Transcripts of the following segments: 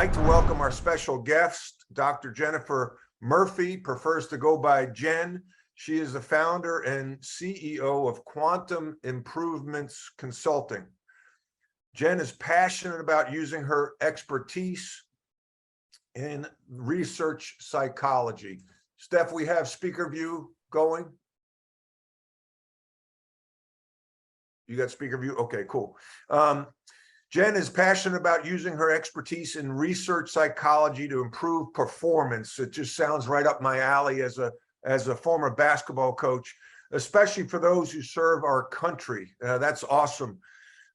like to welcome our special guest, Dr. Jennifer Murphy, prefers to go by Jen. She is the founder and CEO of Quantum Improvements Consulting. Jen is passionate about using her expertise in research psychology. Steph, we have speaker view going. You got speaker view? Okay, cool. Jen is passionate about using her expertise in research psychology to improve performance. It just sounds right up my alley as a former basketball coach, especially for those who serve our country. That's awesome.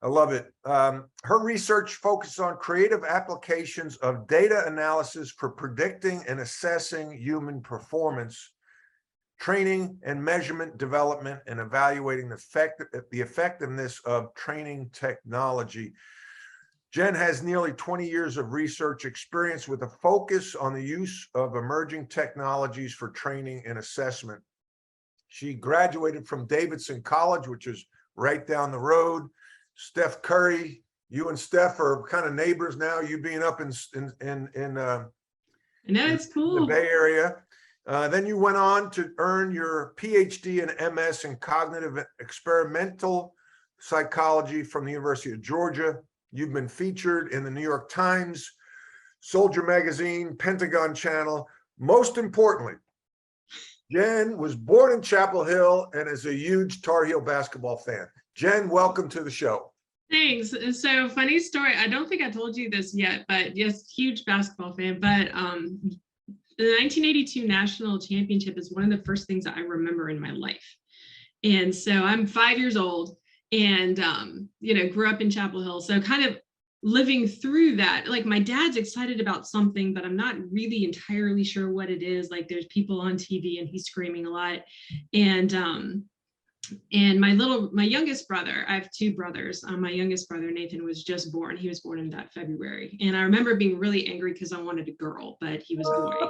I love it. Her research focuses on creative applications of data analysis for predicting and assessing human performance, training and measurement development, and evaluating the effectiveness of training technology. Jen has nearly 20 years of research experience with a focus on the use of emerging technologies for training and assessment. She graduated from Davidson College, which is right down the road. Steph Curry, you and Steph are kind of neighbors now, you being up in no, it's cool. the Bay Area. Then you went on to earn your PhD and MS in cognitive experimental psychology from the University of Georgia. You've been featured in the New York Times, Soldier Magazine, Pentagon Channel. Most importantly, Jen was born in Chapel Hill and is a huge Tar Heel basketball fan. Jen, welcome to the show. Thanks. So funny story. I don't think I told you this yet, but yes, huge basketball fan. But the 1982 national championship is one of the first things that I remember in my life. And so I'm 5 years old and, grew up in Chapel Hill. So kind of living through that, like my dad's excited about something, but I'm not really entirely sure what it is. Like there's people on TV and he's screaming a lot. And my youngest brother, I have two brothers. My youngest brother, Nathan, was just born. He was born in that February. And I remember being really angry because I wanted a girl, but he was a boy.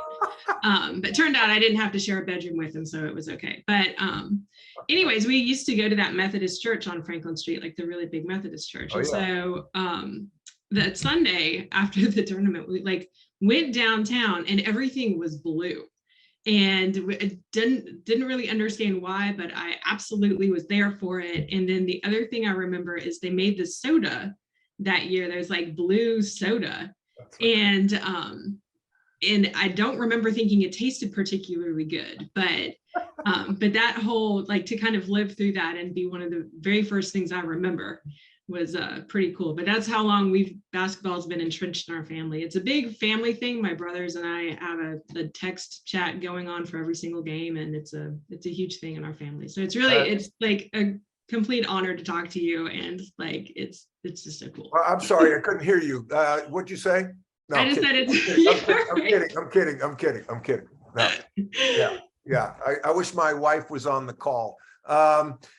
But turned out I didn't have to share a bedroom with him, so it was okay. But anyways, we used to go to that Methodist church on Franklin Street, like the really big Methodist church. Oh, yeah. And so that Sunday after the tournament, we went downtown and everything was blue. And I didn't really understand why, but I absolutely was there for it. And then the other thing I remember is they made the soda that year. There's like blue soda. And I don't remember thinking it tasted particularly good, but that whole, to kind of live through that and be one of the very first things I remember was pretty cool. But that's how long basketball's been entrenched in our family. It's a big family thing. My brothers and I have a text chat going on for every single game, and it's a huge thing in our family. So it's really it's like a complete honor to talk to you, and it's just so cool. I'm sorry, I couldn't hear you. What'd you say? No, I just said it's. I'm kidding. No. Yeah. I wish my wife was on the call.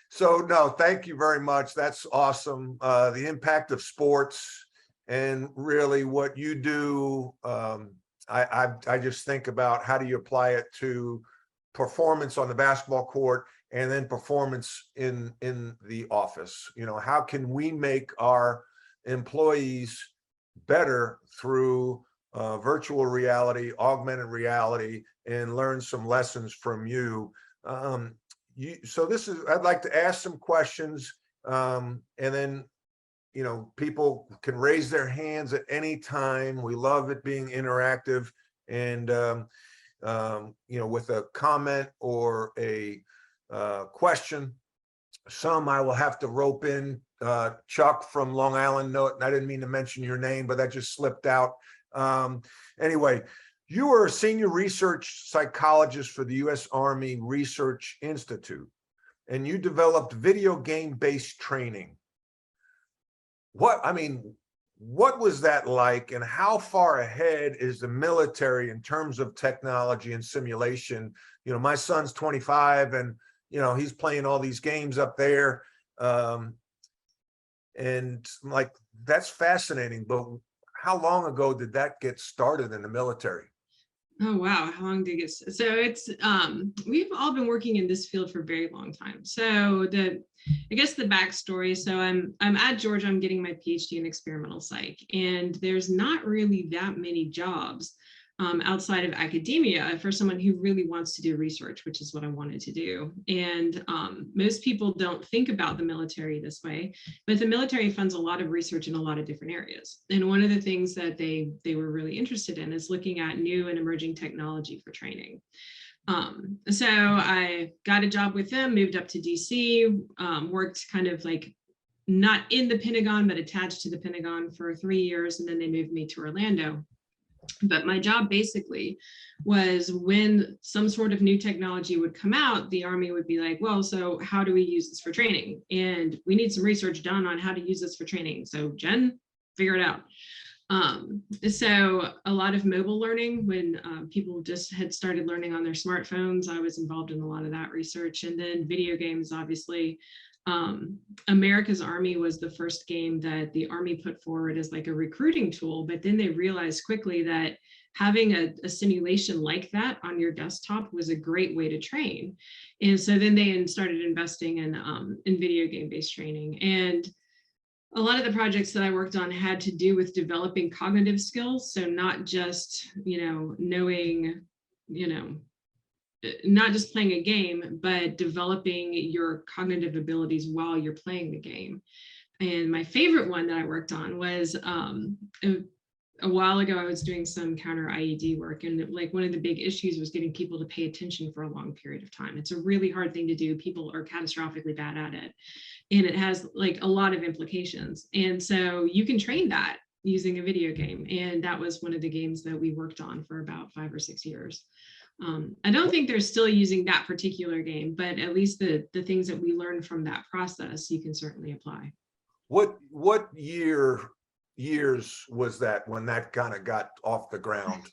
So no, thank you very much. That's awesome. The impact of sports and really what you do. I just think about how do you apply it to performance on the basketball court and then performance in the office. How can we make our employees better through virtual reality, augmented reality, and learn some lessons from you. So I'd like to ask some questions, and then, people can raise their hands at any time. We love it being interactive and, with a comment or a question. Some I will have to rope in. Chuck from Long Island, no, I didn't mean to mention your name, but that just slipped out. Anyway, you are a senior research psychologist for the U.S. Army Research Institute, and you developed video game-based training. What was that like, and how far ahead is the military in terms of technology and simulation? My son's 25, and he's playing all these games up there, and that's fascinating. But how long ago did that get started in the military? Oh, wow. How long did it get? So it's, we've all been working in this field for a very long time. So I guess the backstory. So I'm at Georgia, I'm getting my PhD in experimental psych, and there's not really that many jobs outside of academia for someone who really wants to do research, which is what I wanted to do. And most people don't think about the military this way, but the military funds a lot of research in a lot of different areas. And one of the things that they were really interested in is looking at new and emerging technology for training. So I got a job with them, moved up to DC, worked kind of like not in the Pentagon, but attached to the Pentagon for 3 years. And then they moved me to Orlando. But my job basically was when some sort of new technology would come out, the Army would be like, well, so how do we use this for training? And we need some research done on how to use this for training. So Jen, figure it out. So a lot of mobile learning when people just had started learning on their smartphones, I was involved in a lot of that research. And then video games, obviously. America's Army was the first game that the Army put forward as like a recruiting tool, but then they realized quickly that having a simulation like that on your desktop was a great way to train. And so then they started investing in video game based training. And a lot of the projects that I worked on had to do with developing cognitive skills. So not just, knowing, not just playing a game, but developing your cognitive abilities while you're playing the game. And my favorite one that I worked on was a while ago, I was doing some counter IED work, and like one of the big issues was getting people to pay attention for a long period of time. It's a really hard thing to do. People are catastrophically bad at it, and it has like a lot of implications. And so you can train that using a video game. And that was one of the games that we worked on for about 5 or 6 years. I don't think they're still using that particular game, but at least the things that we learned from that process, you can certainly apply. What years was that when that kind of got off the ground?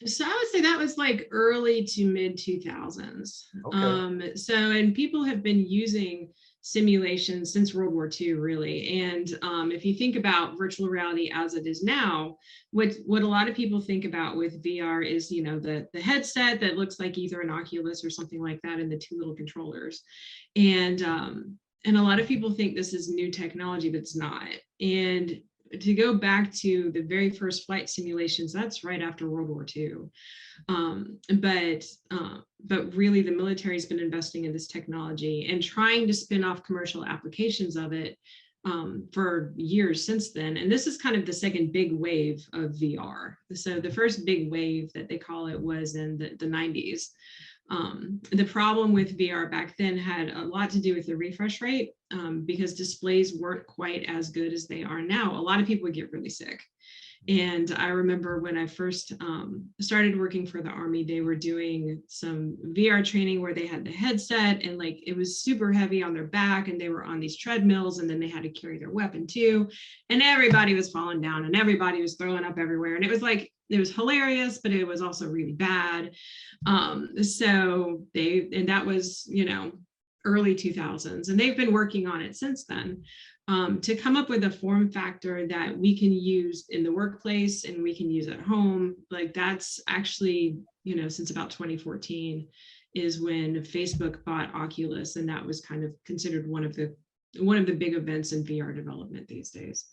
So I would say that was like early to mid 2000s. Okay. And people have been using simulations since World War II, really. And if you think about virtual reality as it is now, what a lot of people think about with VR is, the headset that looks like either an Oculus or something like that, and the two little controllers. And a lot of people think this is new technology, but it's not. And to go back to the very first flight simulations, that's right after World War II. But really the military has been investing in this technology and trying to spin off commercial applications of it for years since then. And this is kind of the second big wave of VR. So the first big wave that they call it was in the 90s. The problem with VR back then had a lot to do with the refresh rate because displays weren't quite as good as they are now. A lot of people would get really sick. And I remember when I first started working for the Army, they were doing some VR training where they had the headset and like it was super heavy on their back and they were on these treadmills and then they had to carry their weapon too. And everybody was falling down and everybody was throwing up everywhere. And it was like, it was hilarious, but it was also really bad. And that was, early 2000s, and they've been working on it since then. To come up with a form factor that we can use in the workplace and we can use at home. Like that's actually, since about 2014 is when Facebook bought Oculus, and that was kind of considered one of the big events in VR development these days.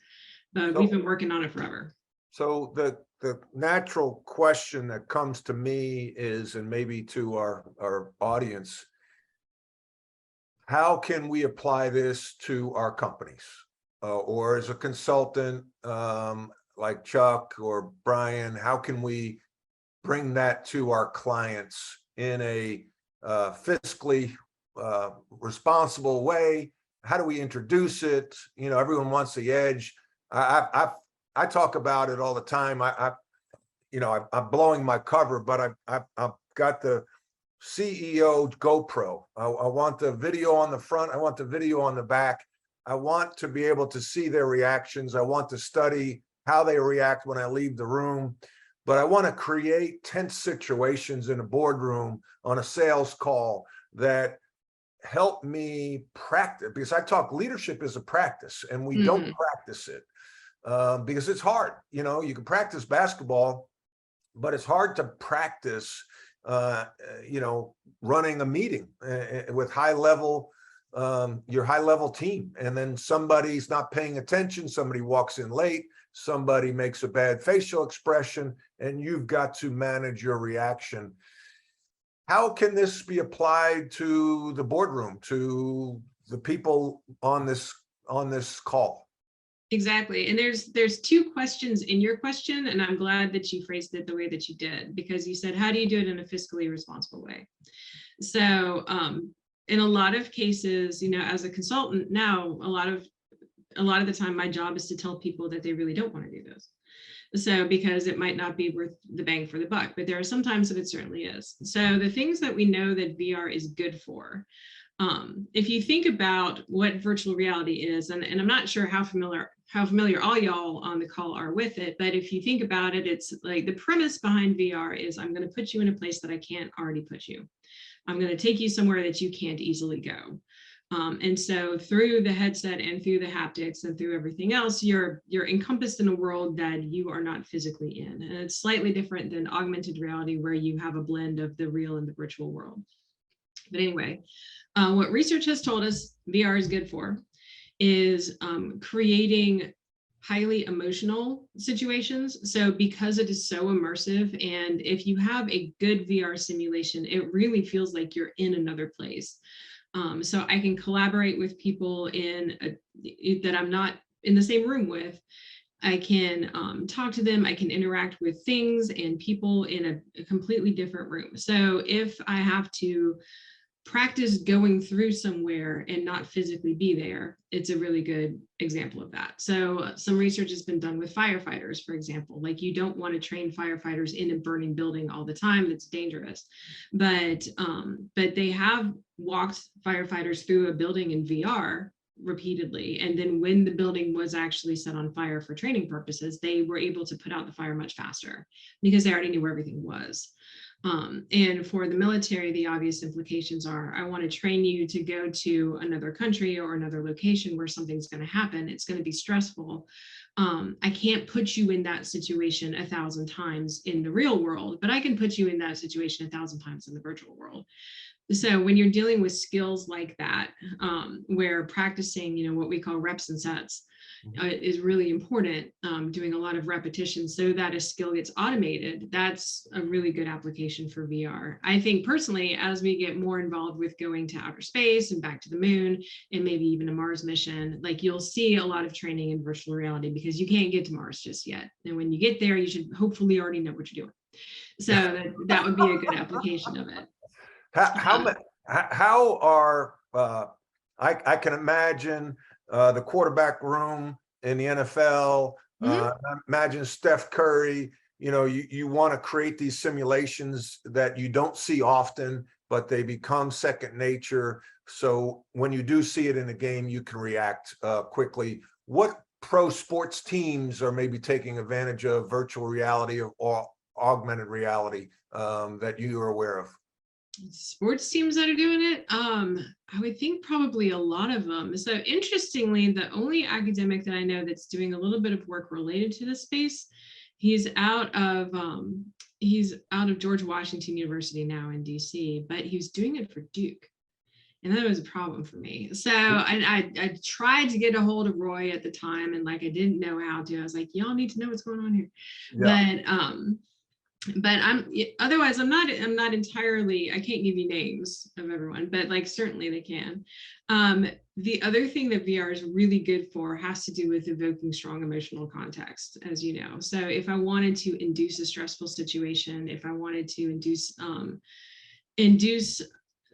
But we've been working on it forever. So the natural question that comes to me is, and maybe to our audience, how can we apply this to our companies or as a consultant like Chuck or Brian? How can we bring that to our clients in a fiscally responsible way? How do we introduce it? Everyone wants the edge. I talk about it all the time. I'm blowing my cover, but I've got the CEO GoPro. I want the video on the front. I want the video on the back. I want to be able to see their reactions. I want to study how they react when I leave the room. But I want to create tense situations in a boardroom on a sales call that help me practice, because I talk leadership is a practice and we don't practice it because it's hard. You can practice basketball but it's hard to practice, running a meeting with your high level team. And then somebody's not paying attention, somebody walks in late, somebody makes a bad facial expression, and you've got to manage your reaction. How can this be applied to the boardroom, to the people on this call? Exactly. And there's two questions in your question, and I'm glad that you phrased it the way that you did, because you said, how do you do it in a fiscally responsible way? So in a lot of cases, as a consultant now, a lot of the time, my job is to tell people that they really don't want to do this. So because it might not be worth the bang for the buck, but there are some times that it certainly is. So the things that we know that VR is good for, if you think about what virtual reality is, and I'm not sure how familiar all y'all on the call are with it, but if you think about it, it's like the premise behind VR is I'm going to put you in a place that I can't already put you. I'm going to take you somewhere that you can't easily go. And so through the headset and through the haptics and through everything else, you're encompassed in a world that you are not physically in. And it's slightly different than augmented reality, where you have a blend of the real and the virtual world. But anyway, what research has told us VR is good for is creating highly emotional situations. So because it is so immersive, and if you have a good VR simulation, it really feels like you're in another place. So I can collaborate with people that I'm not in the same room with. I can talk to them. I can interact with things and people in a completely different room. So if I have to practice going through somewhere and not physically be there, it's a really good example of that. So some research has been done with firefighters, for example. Like, you don't want to train firefighters in a burning building all the time. It's dangerous. But they have walked firefighters through a building in VR repeatedly. And then when the building was actually set on fire for training purposes, they were able to put out the fire much faster because they already knew where everything was. And for the military, the obvious implications are, I want to train you to go to another country or another location where something's going to happen. It's going to be stressful. I can't put you in that situation 1,000 times in the real world, but I can put you in that situation 1,000 times in the virtual world. So when you're dealing with skills like that, where practicing, what we call reps and sets, is really important, doing a lot of repetitions so that a skill gets automated, that's a really good application for VR. I think personally, as we get more involved with going to outer space and back to the moon and maybe even a Mars mission, like, you'll see a lot of training in virtual reality because you can't get to Mars just yet. And when you get there, you should hopefully already know what you're doing. So that would be a good application of it. How are I can imagine the quarterback room in the NFL. Imagine Steph Curry. You want to create these simulations that you don't see often, but they become second nature. So when you do see it in a game, you can react quickly. What pro sports teams are maybe taking advantage of virtual reality or augmented reality that you are aware of? Sports teams that are doing it, I would think probably a lot of them. So interestingly, the only academic that I know that's doing a little bit of work related to this space, he's out of George Washington University now in DC, but he was doing it for Duke. And that was a problem for me. So I tried to get a hold of Roy at the time, and I didn't know how to. I was like, y'all need to know what's going on here. Yeah. But I'm not entirely, I can't give you names of everyone, but certainly they can. The other thing that VR is really good for has to do with evoking strong emotional context, as you know. So if I wanted to induce a stressful situation, if I wanted to induce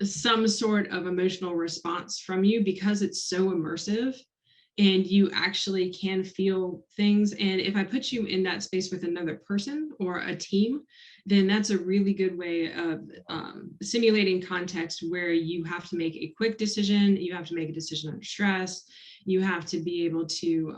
some sort of emotional response from you, because it's so immersive and you actually can feel things. And if I put you in that space with another person or a team, then that's a really good way of simulating context where you have to make a quick decision. You have to make a decision under stress. You have to be able to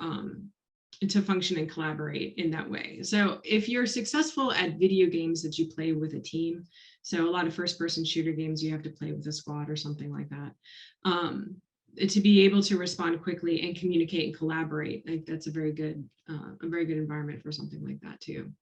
function and collaborate in that way. So if you're successful at video games that you play with a team, so a lot of first-person shooter games, you have to play with a squad or something like that. To be able to respond quickly and communicate and collaborate, that's a very good environment for something like that too.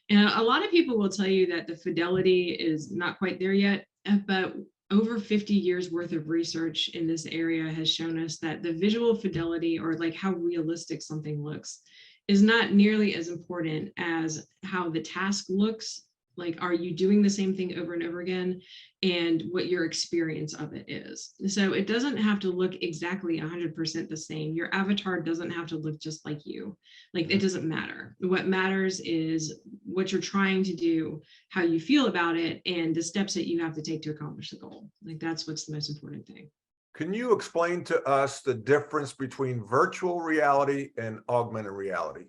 And a lot of people will tell you that the fidelity is not quite there yet, but over 50 years worth of research in this area has shown us that the visual fidelity, or like how realistic something looks, is not nearly as important as how the task looks. Like, are you doing the same thing over and over again, and what your experience of it is. So it doesn't have to look exactly 100% the same. Your avatar doesn't have to look just like you. Like, it doesn't matter. What matters is what you're trying to do, how you feel about it, and the steps that you have to take to accomplish the goal. Like, that's what's the most important thing. Can you explain to us the difference between virtual reality and augmented reality?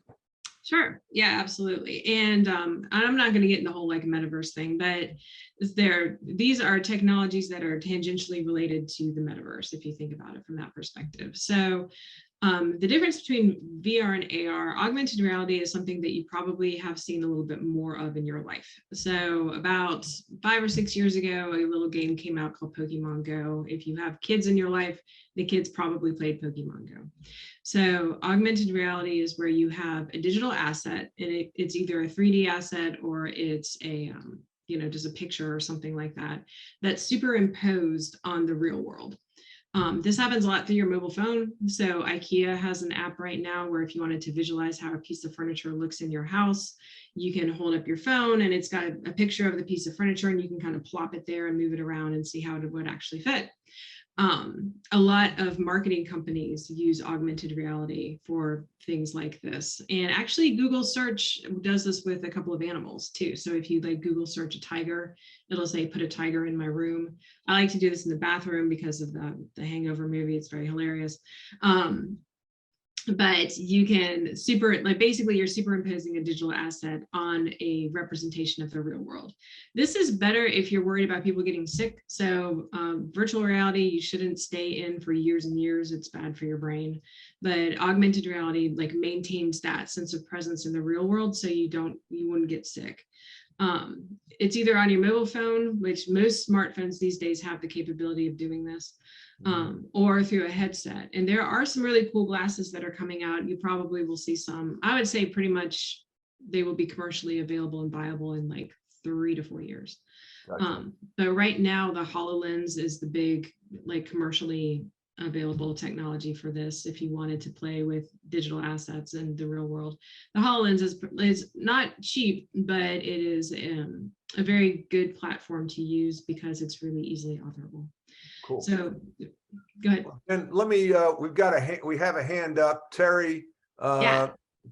Sure. Yeah, absolutely. And I'm not going to get in the whole like metaverse thing, but these are technologies that are tangentially related to the metaverse, if you think about it from that perspective. So the difference between VR and AR, augmented reality is something that you probably have seen a little bit more of in your life. So about 5 or 6 years ago, a little game came out called Pokemon Go. If you have kids in your life, the kids probably played Pokemon Go. So augmented reality is where you have a digital asset, and it's either a 3D asset or it's a just a picture or something like that, that's superimposed on the real world. This happens a lot through your mobile phone. So IKEA has an app right now where if you wanted to visualize how a piece of furniture looks in your house, you can hold up your phone and it's got a picture of the piece of furniture, and you can kind of plop it there and move it around and see how it would actually fit. A lot of marketing companies use augmented reality for things like this. And actually Google search does this with a couple of animals too. So if you like Google search a tiger, it'll say, put a tiger in my room. I like to do this in the bathroom because of the Hangover movie. It's very hilarious. But you can basically you're superimposing a digital asset on a representation of the real world. This is better if you're worried about people getting sick. So virtual reality, you shouldn't stay in for years and years. It's bad for your brain. But augmented reality like maintains that sense of presence in the real world, so you wouldn't get sick. It's either on your mobile phone, which most smartphones these days have the capability of doing this, or through a headset. And there are some really cool glasses that are coming out. You probably will see some. I would say pretty much they will be commercially available and viable in like 3 to 4 years. Gotcha. But right now the HoloLens is the big like commercially available technology for this if you wanted to play with digital assets in the real world. The HoloLens is not cheap, but it is a very good platform to use because it's really easily authorizable. Cool. So go ahead. And let me, we have a hand up, Terry.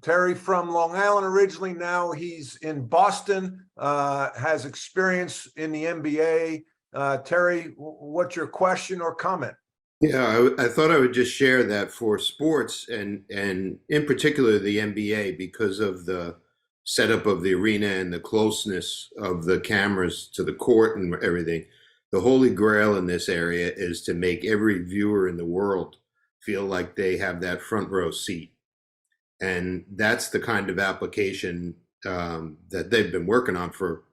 Terry from Long Island originally, now he's in Boston, has experience in the NBA. Terry, what's your question or comment? Yeah, I thought I would just share that for sports and in particular the NBA, because of the setup of the arena and the closeness of the cameras to the court and everything. The holy grail in this area is to make every viewer in the world feel like they have that front row seat. And that's the kind of application that they've been working on for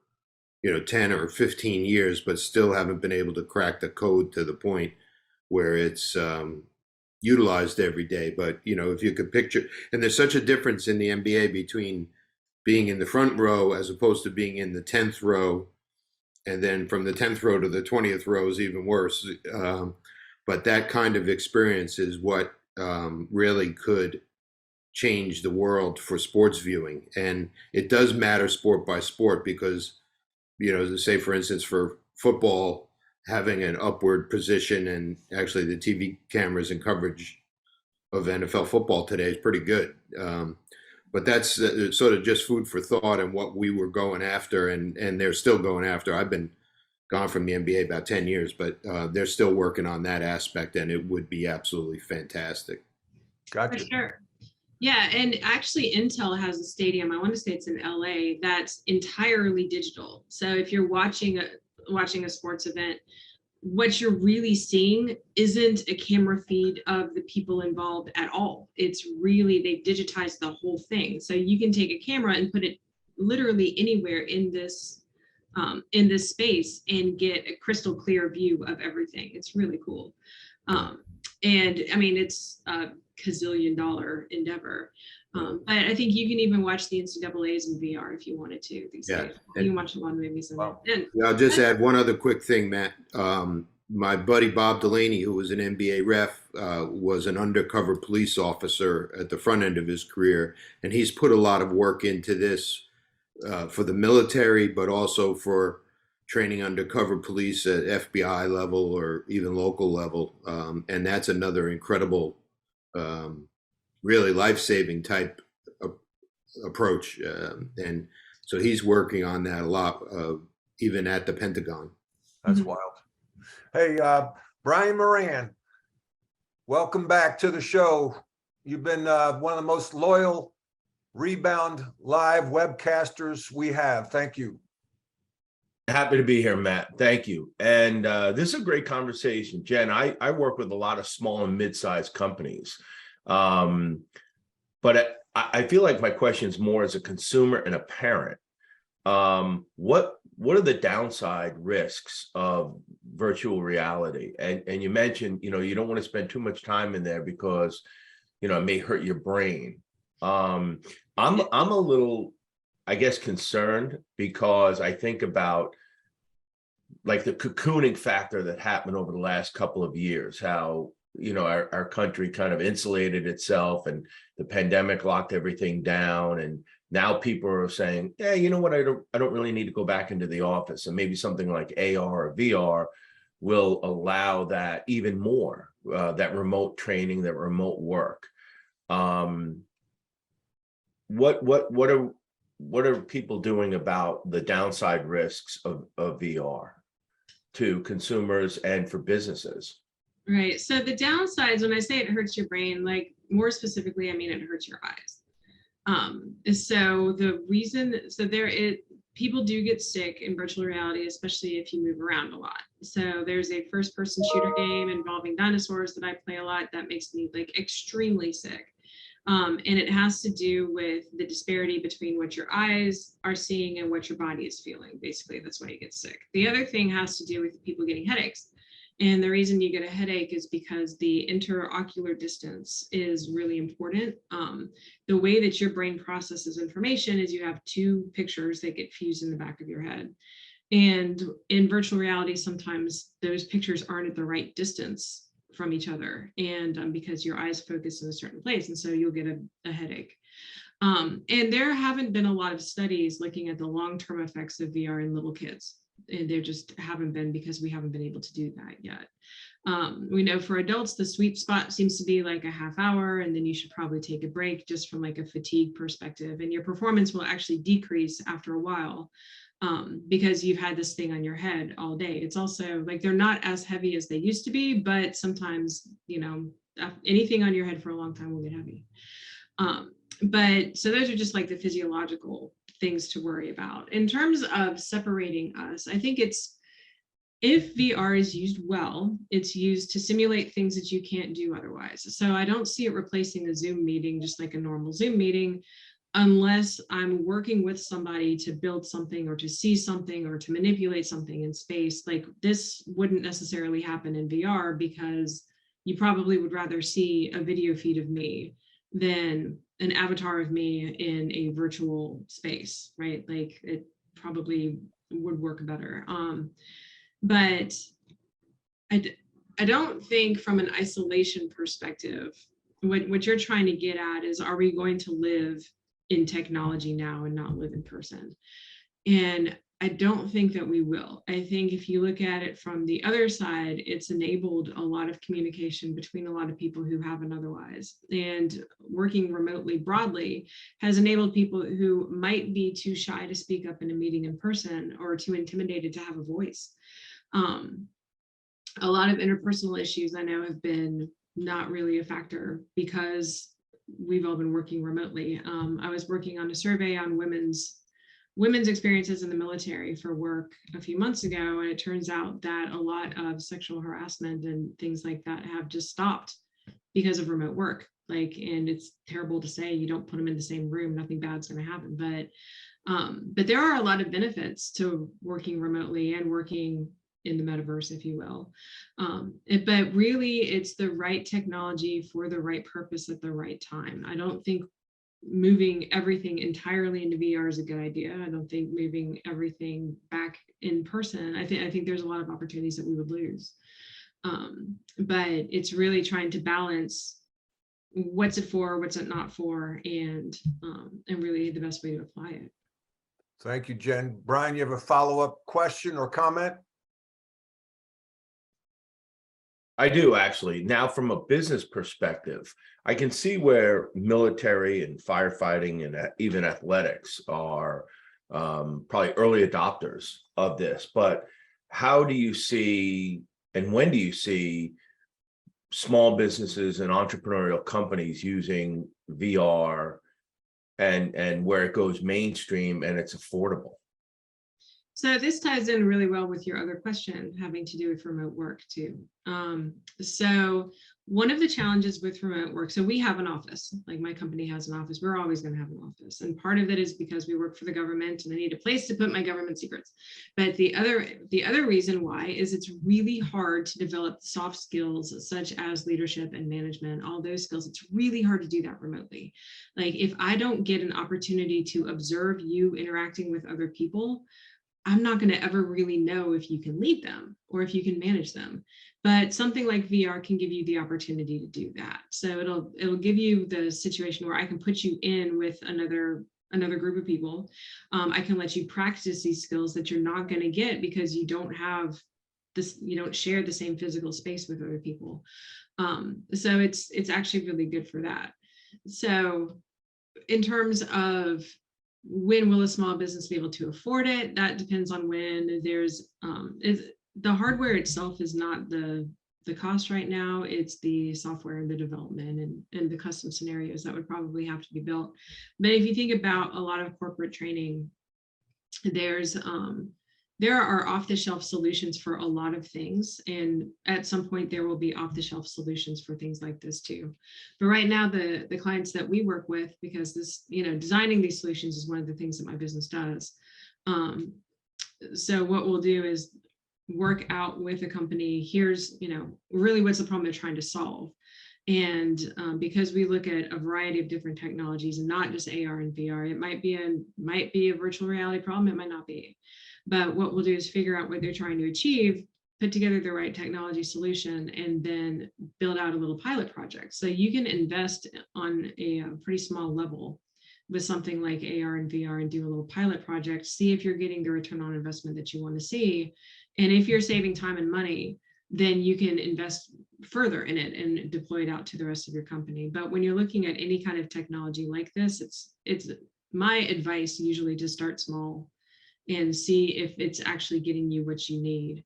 10 or 15 years, but still haven't been able to crack the code to the point where it's utilized every day. But if you could picture, and there's such a difference in the NBA between being in the front row as opposed to being in the 10th row, and then from the 10th row to the 20th row is even worse. But that kind of experience is what really could change the world for sports viewing. And it does matter sport by sport because, say for instance, for football, having an upward position, and actually the TV cameras and coverage of NFL football today is pretty good. But that's sort of just food for thought and what we were going after, and they're still going after. I've been gone from the NBA about 10 years, but they're still working on that aspect, and it would be absolutely fantastic. Gotcha. For sure. Yeah, and actually Intel has a stadium, I want to say it's in LA, that's entirely digital. So if you're watching a sports event, what you're really seeing isn't a camera feed of the people involved at all. It's really, they've digitized the whole thing. So you can take a camera and put it literally anywhere in this space and get a crystal clear view of everything. It's really cool. And I mean, it's multi-gazillion-dollar endeavor. But I think you can even watch the NCAAs in VR if you wanted to these Yeah. days. You can watch a lot of movies. Wow. And I'll just add one other quick thing, Matt. My buddy Bob Delaney, who was an NBA ref, was an undercover police officer at the front end of his career, and he's put a lot of work into this for the military, but also for training undercover police at FBI level or even local level. And that's another incredible, really life-saving type approach. And so he's working on that a lot, even at the Pentagon. That's wild. Hey, Brian Moran, welcome back to the show. You've been one of the most loyal Rebound live webcasters we have. Thank you. Happy to be here, Matt. Thank you. And this is a great conversation. Jen, I work with a lot of small and mid-sized companies. But I feel like my question is more as a consumer and a parent. What are the downside risks of virtual reality? And you mentioned, you don't want to spend too much time in there because, it may hurt your brain. I'm a little, I guess, concerned because I think about like the cocooning factor that happened over the last couple of years, how, our country kind of insulated itself and the pandemic locked everything down. And now people are saying, yeah, you know what, I don't really need to go back into the office. And maybe something like AR or VR will allow that even more, that remote training, that remote work. What are people doing about the downside risks of VR to consumers and for businesses? right. So the downsides, when I say it hurts your brain, like more specifically, I mean it hurts your eyes. So the reason, people do get sick in virtual reality, especially if you move around a lot. So there's a first-person shooter game involving dinosaurs that I play a lot that makes me like extremely sick. And it has to do with the disparity between what your eyes are seeing and what your body is feeling. Basically, that's why you get sick. The other thing has to do with people getting headaches. And the reason you get a headache is because the interocular distance is really important. The way that your brain processes information is you have two pictures that get fused in the back of your head. And in virtual reality, sometimes those pictures aren't at the right distance from each other, and because your eyes focus in a certain place, and so you'll get a headache. And there haven't been a lot of studies looking at the long-term effects of VR in little kids. And there just haven't been because we haven't been able to do that yet. We know for adults, the sweet spot seems to be like a half hour, and then you should probably take a break just from like a fatigue perspective, and your performance will actually decrease after a while. Because you've had this thing on your head all day. It's also like they're not as heavy as they used to be, but sometimes, anything on your head for a long time will get heavy. But so those are just like the physiological things to worry about. In terms of separating us, I think if VR is used well, it's used to simulate things that you can't do otherwise. So I don't see it replacing a Zoom meeting, just like a normal Zoom meeting, unless I'm working with somebody to build something or to see something or to manipulate something in space. Like this wouldn't necessarily happen in VR because you probably would rather see a video feed of me than an avatar of me in a virtual space, right? Like it probably would work better. But I don't think from an isolation perspective, what you're trying to get at is, are we going to live in technology now and not live in person? And I don't think that we will. I think if you look at it from the other side, it's enabled a lot of communication between a lot of people who haven't otherwise. And working remotely broadly has enabled people who might be too shy to speak up in a meeting in person or too intimidated to have a voice. A lot of interpersonal issues I know have been not really a factor because we've all been working remotely. I was working on a survey on women's experiences in the military for work a few months ago, and it turns out that a lot of sexual harassment and things like that have just stopped because of remote work. And it's terrible to say, you don't put them in the same room, nothing bad's going to happen. But there are a lot of benefits to working remotely and working in the metaverse, if you will. But really, it's the right technology for the right purpose at the right time. I don't think moving everything entirely into VR is a good idea. I don't think moving everything back in person. I think there's a lot of opportunities that we would lose. But it's really trying to balance what's it for, what's it not for, and really the best way to apply it. Thank you, Jen. Brian, you have a follow-up question or comment? I do, actually. Now, from a business perspective, I can see where military and firefighting and even athletics are probably early adopters of this. But how do you see, and when do you see small businesses and entrepreneurial companies using VR and where it goes mainstream and it's affordable? So this ties in really well with your other question having to do with remote work too. So one of the challenges with remote work, so we have an office, like my company has an office, we're always going to have an office. And part of it is because we work for the government and I need a place to put my government secrets. But the other reason why is it's really hard to develop soft skills such as leadership and management, all those skills. It's really hard to do that remotely. Like if I don't get an opportunity to observe you interacting with other people, I'm not going to ever really know if you can lead them or if you can manage them. But something like VR can give you the opportunity to do that. So it'll give you the situation where I can put you in with another group of people. I can let you practice these skills that you're not going to get because you don't have this, you don't share the same physical space with other people. So it's actually really good for that. So in terms of when will a small business be able to afford it? That depends on when there's, the hardware itself is not the cost right now. It's the software and the development and the custom scenarios that would probably have to be built. But if you think about a lot of corporate training, there are off-the-shelf solutions for a lot of things. And at some point there will be off-the-shelf solutions for things like this too. But right now, the clients that we work with, because this, designing these solutions is one of the things that my business does. So what we'll do is work out with a company, here's, really what's the problem they're trying to solve. And because we look at a variety of different technologies and not just AR and VR, it might be a virtual reality problem, it might not be. But what we'll do is figure out what they're trying to achieve, put together the right technology solution, and then build out a little pilot project. So you can invest on a pretty small level with something like AR and VR and do a little pilot project, see if you're getting the return on investment that you want to see. And if you're saving time and money, then you can invest further in it and deploy it out to the rest of your company. But when you're looking at any kind of technology like this, it's my advice usually to start small and see if it's actually getting you what you need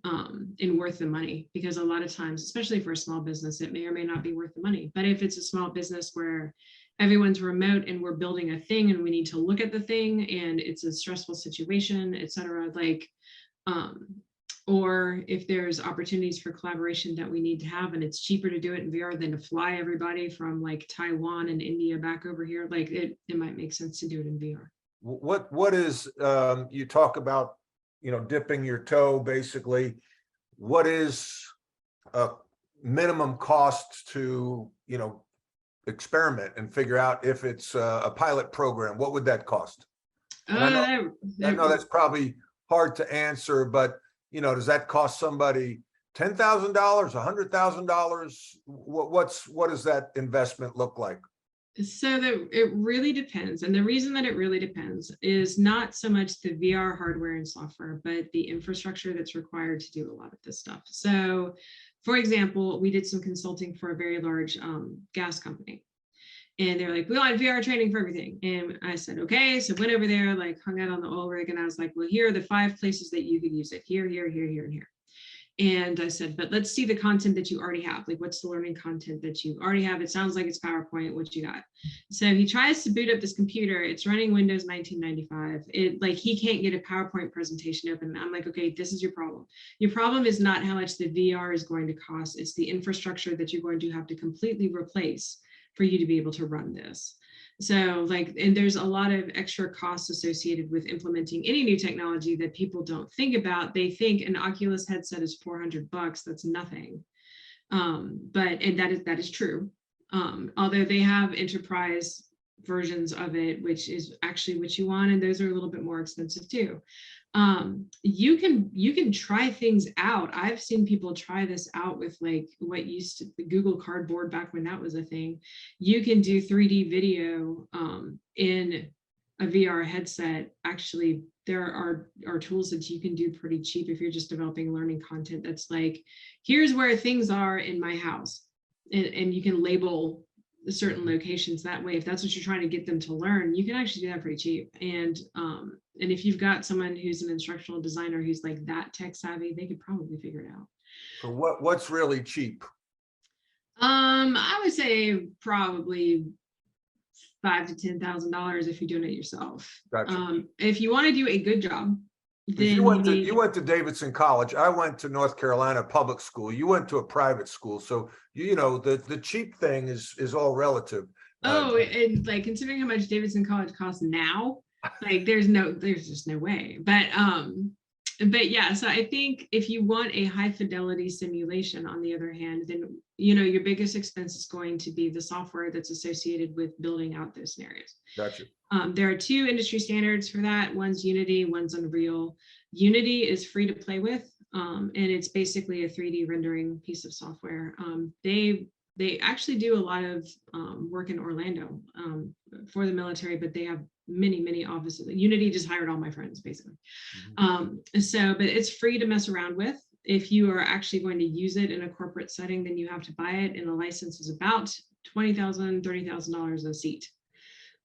and worth the money. Because a lot of times, especially for a small business, it may or may not be worth the money. But if it's a small business where everyone's remote and we're building a thing and we need to look at the thing and it's a stressful situation, et cetera, or if there's opportunities for collaboration that we need to have and it's cheaper to do it in VR than to fly everybody from like Taiwan and India back over here, it might make sense to do it in VR. What is, you talk about, dipping your toe, basically, what is a minimum cost to, experiment and figure out if it's a pilot program? What would that cost? I know that's probably hard to answer, but, does that cost somebody $10,000, $100,000? What does that investment look like? So that it really depends. And the reason that it really depends is not so much the VR hardware and software, but the infrastructure that's required to do a lot of this stuff. So for example, we did some consulting for a very large gas company. And they're like, we want VR training for everything. And I said, okay. So went over there, hung out on the oil rig. And I was like, well, here are the 5 places that you could use it. Here, here, here, here, and here. And I said, but let's see the content that you already have. What's the learning content that you already have? It sounds like it's PowerPoint. What you got? So he tries to boot up this computer. It's running Windows 1995. He can't get a PowerPoint presentation open. I'm like, okay, this is your problem. Your problem is not how much the VR is going to cost. It's the infrastructure that you're going to have to completely replace for you to be able to run this. So like, and there's a lot of extra costs associated with implementing any new technology that people don't think about. They think an Oculus headset is $400. That's nothing. And that is true. Although they have enterprise versions of it, which is actually what you want, and those are a little bit more expensive too. You can try things out. I've seen people try this out with like what used to be Google Cardboard back when that was a thing. You can do 3D video in a VR headset. Actually, there are tools that you can do pretty cheap if you're just developing learning content that's like, here's where things are in my house. And you can label certain locations that way. If that's what you're trying to get them to learn, you can actually do that pretty cheap. And if you've got someone who's an instructional designer who's like that tech savvy, they could probably figure it out. So what's really cheap? I would say probably $5,000 to $10,000 if you're doing it yourself. Gotcha. If you want to do a good job, then you went to Davidson College. I went to North Carolina public school. You went to a private school, so you know the cheap thing is all relative. And like considering how much Davidson College costs now, like there's just no way. But yeah, so I think if you want a high fidelity simulation, on the other hand, then your biggest expense is going to be the software that's associated with building out those scenarios. Gotcha. There are two industry standards for that. One's Unity, one's Unreal. Unity is free to play with, and it's basically a 3D rendering piece of software. They actually do a lot of work in Orlando for the military, but they have many offices. Unity just hired all my friends, basically. Mm-hmm. But it's free to mess around with. If you are actually going to use it in a corporate setting, then you have to buy it, and the license is about $20,000, $30,000 a seat.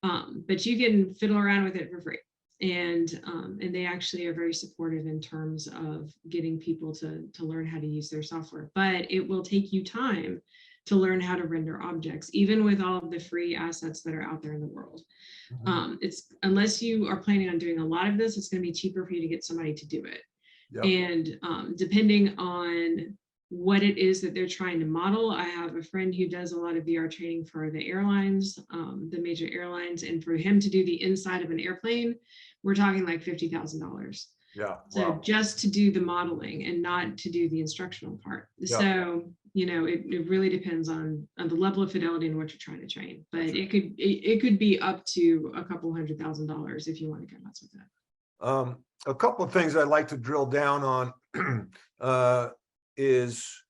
But you can fiddle around with it for free. And they actually are very supportive in terms of getting people to learn how to use their software. But it will take you time to learn how to render objects, even with all of the free assets that are out there in the world. Mm-hmm. It's unless you are planning on doing a lot of this, it's going to be cheaper for you to get somebody to do it. Yep. And depending on what it is that they're trying to model, I have a friend who does a lot of VR training for the airlines, the major airlines, and for him to do the inside of an airplane, we're talking like $50,000. Yeah. So Wow. just to do the modeling and not to do the instructional part. Yeah. So, it really depends on the level of fidelity and what you're trying to train. But it could be up to a couple $100,000 if you want to go nuts with that. A couple of things I'd like to drill down on is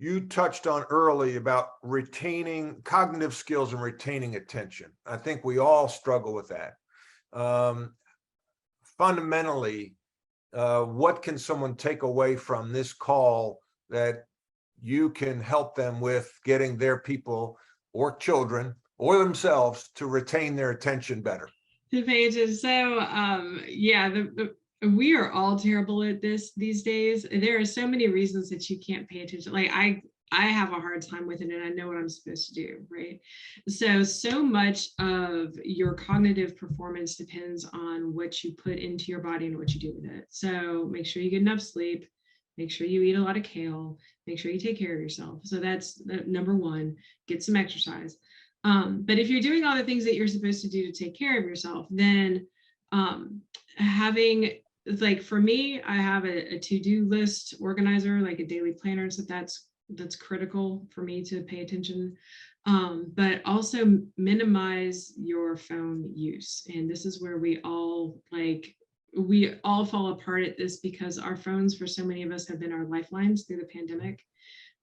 you touched on early about retaining cognitive skills and retaining attention. I think we all struggle with that. Fundamentally, what can someone take away from this call that you can help them with getting their people or children or themselves to retain their attention better? To pay attention. So we are all terrible at this these days. There are so many reasons that you can't pay attention. Like I have a hard time with it, and I know what I'm supposed to do, right? So much of your cognitive performance depends on what you put into your body and what you do with it. So make sure you get enough sleep, make sure you eat a lot of kale, make sure you take care of yourself. So that's number one, get some exercise. But if you're doing all the things that you're supposed to do to take care of yourself, then having, like for me, I have a to-do list organizer, like a daily planner. So that's critical for me to pay attention. But also minimize your phone use. And this is where we all fall apart at this, because our phones, for so many of us, have been our lifelines through the pandemic.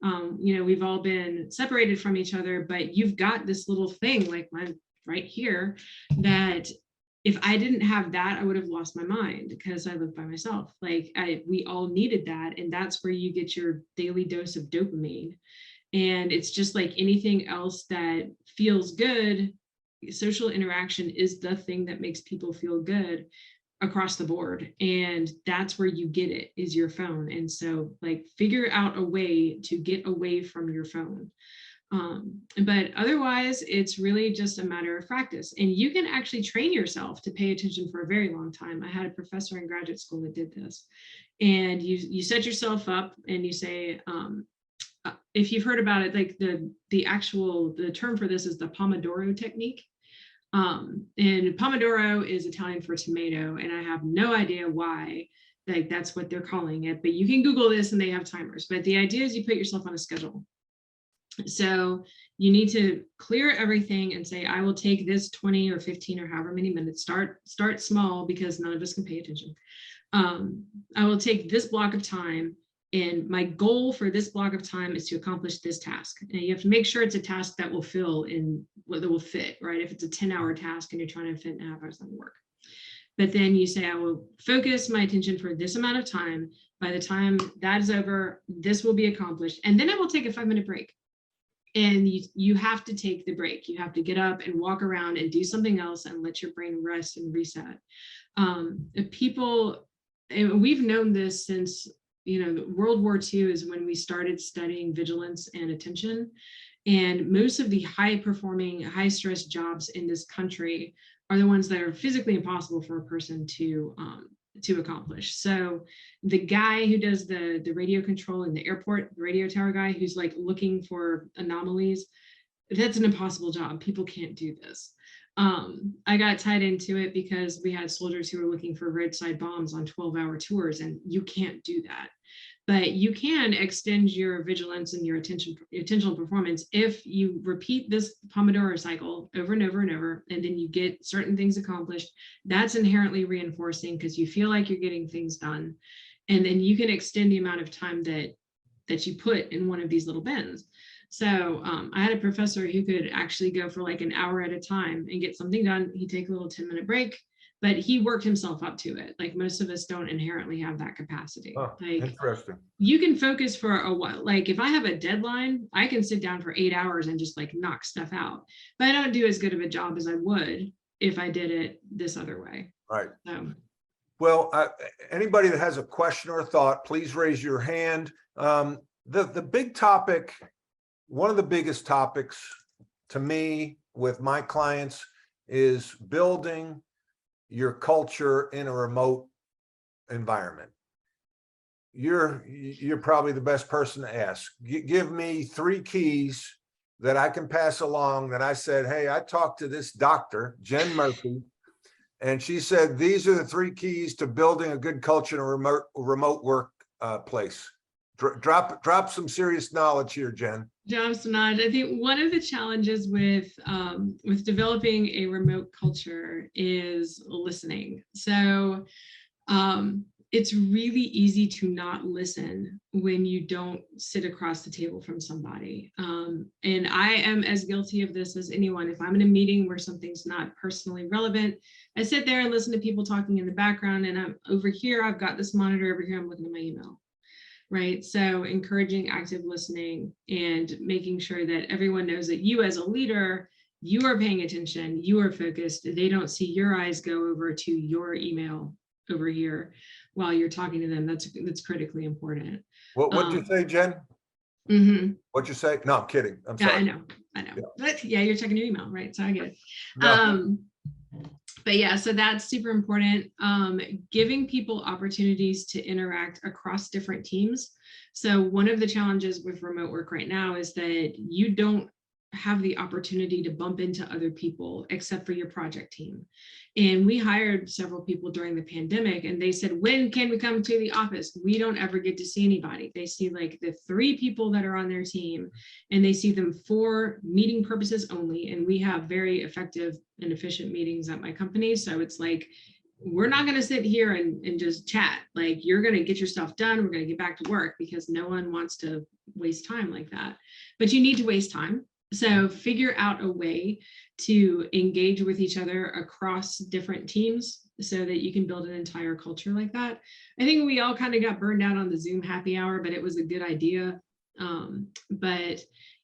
We've all been separated from each other, but you've got this little thing like mine right here that if I didn't have that, I would have lost my mind, because I live by myself. We all needed that. And that's where you get your daily dose of dopamine. And it's just like anything else that feels good. Social interaction is the thing that makes people feel good across the board. And that's where you get it, is your phone. And so figure out a way to get away from your phone. But otherwise, it's really just a matter of practice. And you can actually train yourself to pay attention for a very long time. I had a professor in graduate school that did this. And you set yourself up and you say, if you've heard about it, the term for this is the Pomodoro Technique. And Pomodoro is Italian for tomato, and I have no idea why, like that's what they're calling it, but you can Google this and they have timers. But the idea is you put yourself on a schedule. So you need to clear everything and say, I will take this 20 or 15 or however many minutes, start small because none of us can pay attention. I will take this block of time, and my goal for this block of time is to accomplish this task. And you have to make sure it's a task that will that will fit, right? If it's a 10-hour task and you're trying to fit in half hours, that will work. But then you say, I will focus my attention for this amount of time. By the time that is over, this will be accomplished. And then I will take a 5-minute break. And you have to take the break. You have to get up and walk around and do something else and let your brain rest and reset. And we've known this since, World War II is when we started studying vigilance and attention. And most of the high performing, high stress jobs in this country are the ones that are physically impossible for a person to accomplish. So the guy who does the radio control in the airport, the radio tower guy who's like looking for anomalies, that's an impossible job. People can't do this. I got tied into it because we had soldiers who were looking for roadside bombs on 12-hour tours, and you can't do that. But you can extend your vigilance and your attentional performance if you repeat this Pomodoro cycle over and over and over, and then you get certain things accomplished. That's inherently reinforcing because you feel like you're getting things done. And then you can extend the amount of time that you put in one of these little bins. So I had a professor who could actually go for like an hour at a time and get something done. He'd take a little 10-minute break, but he worked himself up to it. Like most of us don't inherently have that capacity. Oh, like interesting. You can focus for a while. Like if I have a deadline, I can sit down for 8 hours and just like knock stuff out, but I don't do as good of a job as I would if I did it this other way. Right. So. Well, anybody that has a question or thought, please raise your hand. The big topic, one of the biggest topics to me with my clients is building your culture in a remote environment. You're probably the best person to ask. Give me 3 keys that I can pass along that I said, hey, I talked to this doctor, Jen Murphy, and she said, these are the 3 keys to building a good culture in a remote work place. Drop some serious knowledge here, Jen. I think one of the challenges with developing a remote culture is listening. So it's really easy to not listen when you don't sit across the table from somebody. And I am as guilty of this as anyone. If I'm in a meeting where something's not personally relevant, I sit there and listen to people talking in the background, and I'm over here, I've got this monitor over here, I'm looking at my email. Right. So encouraging active listening and making sure that everyone knows that you as a leader, you are paying attention, you are focused. They don't see your eyes go over to your email over here while you're talking to them. That's critically important. What'd you say, Jen? Mm-hmm. What'd you say? No, I'm kidding. I'm sorry. I know. Yeah. But yeah, you're checking your email, right? So I get it. No. But yeah, so that's super important. Giving people opportunities to interact across different teams. So one of the challenges with remote work right now is that you don't have the opportunity to bump into other people except for your project team. And we hired several people during the pandemic, and they said, when can we come to the office? We don't ever get to see anybody. They see like the 3 people that are on their team, and they see them for meeting purposes only. And we have very effective and efficient meetings at my company. So it's like, we're not going to sit here and just chat. Like, you're going to get your stuff done. We're going to get back to work, because no one wants to waste time like that. But you need to waste time. So figure out a way to engage with each other across different teams so that you can build an entire culture like that. I think we all kind of got burned out on the Zoom happy hour, but it was a good idea. But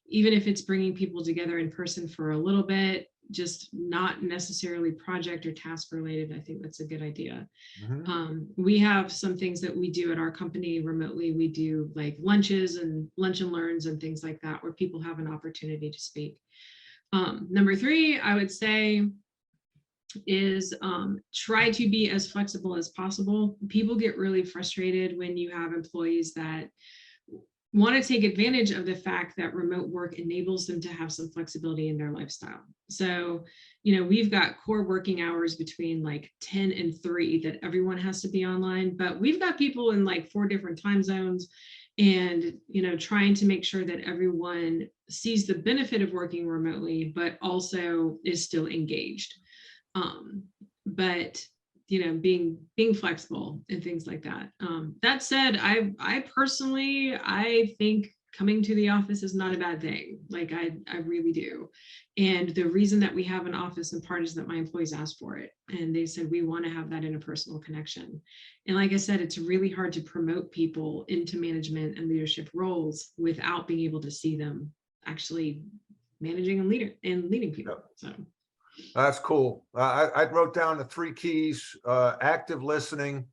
even if it's bringing people together in person for a little bit, just not necessarily project or task related, I think that's a good idea. Mm-hmm. We have some things that we do at our company remotely. We do like lunches and lunch and learns and things like that, where people have an opportunity to speak. Number 3, I would say, is try to be as flexible as possible. People get really frustrated when you have employees that want to take advantage of the fact that remote work enables them to have some flexibility in their lifestyle. So, we've got core working hours between like 10 and 3 that everyone has to be online, but we've got people in like 4 different time zones, and, trying to make sure that everyone sees the benefit of working remotely, but also is still engaged. But being flexible and things like that. That said, I personally, I think coming to the office is not a bad thing. Like I really do. And the reason that we have an office in part is that my employees asked for it. And they said, we want to have that interpersonal connection. And like I said, it's really hard to promote people into management and leadership roles without being able to see them actually managing and leading people. So That's cool. I wrote down the 3 keys: active listening,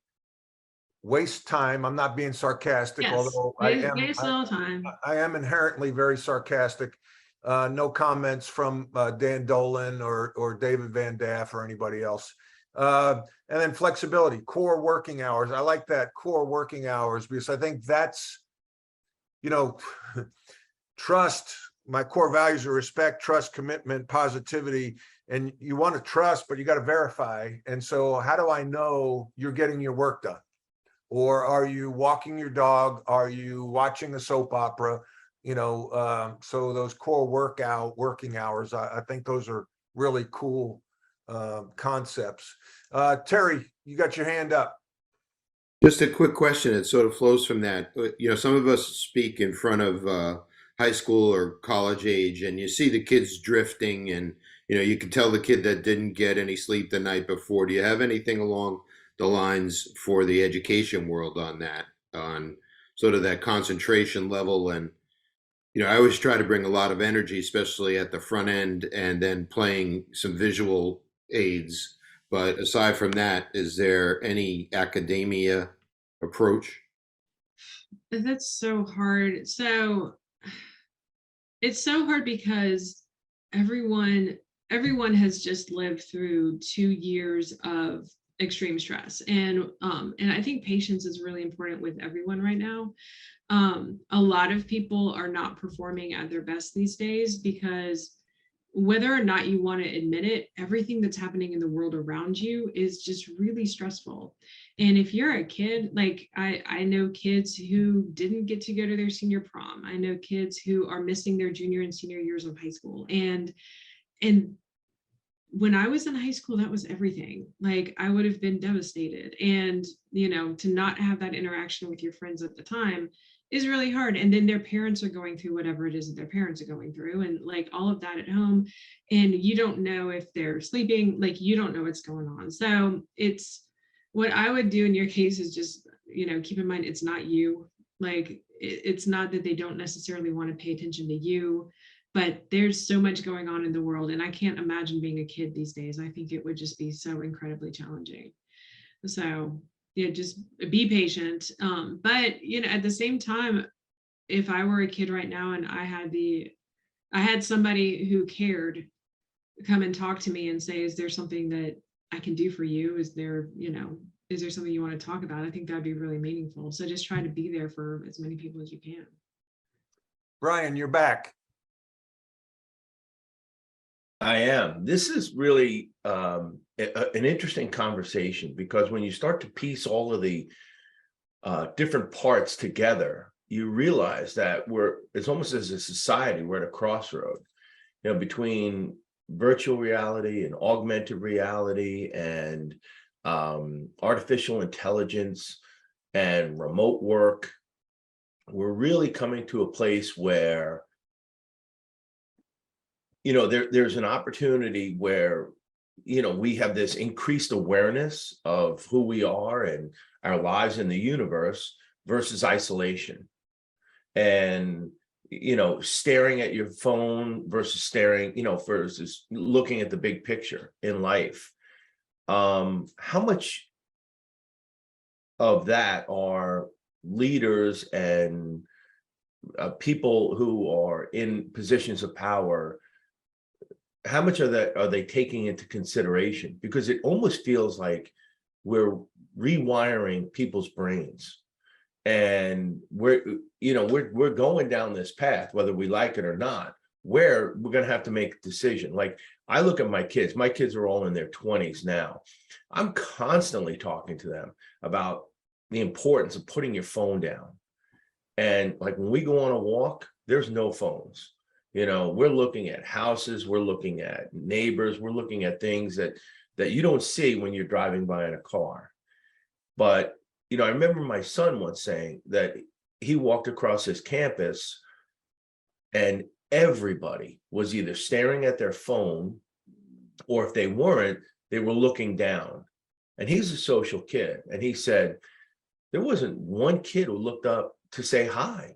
waste time. I'm not being sarcastic, yes, although waste all time. I am inherently very sarcastic. No comments from Dan Dolan or David Van Daff or anybody else. And then flexibility, core working hours. I like that, core working hours, because I think that's, trust. My core values are respect, trust, commitment, positivity. And you want to trust, but you got to verify. And so how do I know you're getting your work done? Or are you walking your dog? Are you watching a soap opera? So those core working hours, I think those are really cool concepts. Terry, you got your hand up. Just a quick question. It sort of flows from that. Some of us speak in front of high school or college age, and you see the kids drifting, and you can tell the kid that didn't get any sleep the night before. Do you have anything along the lines for the education world on that, on sort of that concentration level? And I always try to bring a lot of energy, especially at the front end, and then playing some visual aids. But aside from that, is there any academia approach? That's so hard. So it's so hard because everyone has just lived through 2 years of extreme stress, and I think patience is really important with everyone right now. A lot of people are not performing at their best these days because, whether or not you want to admit it, everything that's happening in the world around you is just really stressful. And if you're a kid, like I know kids who didn't get to go to their senior prom. I know kids who are missing their junior and senior years of high school. And when I was in high school, that was everything. Like I would have been devastated. And, to not have that interaction with your friends at the time is really hard. And then their parents are going through whatever it is that their parents are going through, and like all of that at home. And you don't know if they're sleeping, like you don't know what's going on. So it's, what I would do in your case is just, keep in mind, it's not you. Like it's not that they don't necessarily want to pay attention to you, but there's so much going on in the world. And I can't imagine being a kid these days. I think it would just be so incredibly challenging. So just be patient. But at the same time, if I were a kid right now and I had somebody who cared come and talk to me and say, is there something that I can do for you? Is there something you want to talk about? I think that'd be really meaningful. So just try to be there for as many people as you can. Brian, you're back. I am. This is really an interesting conversation, because when you start to piece all of the different parts together, you realize that it's almost as a society, we're at a crossroad, between virtual reality and augmented reality and artificial intelligence and remote work. We're really coming to a place where there's an opportunity where, we have this increased awareness of who we are and our lives in the universe versus isolation. And, staring at your phone versus versus looking at the big picture in life. How much of that are leaders and people who are in positions of power, how much of that are they taking into consideration? Because it almost feels like we're rewiring people's brains. And we're going down this path, whether we like it or not, where we're going to have to make a decision. Like, I look at my kids are all in their 20s now. I'm constantly talking to them about the importance of putting your phone down. And like, when we go on a walk, there's no phones. We're looking at houses, we're looking at neighbors, we're looking at things that you don't see when you're driving by in a car. But I remember my son once saying that he walked across his campus and everybody was either staring at their phone, or if they weren't, they were looking down. And he's a social kid. And he said, there wasn't one kid who looked up to say hi.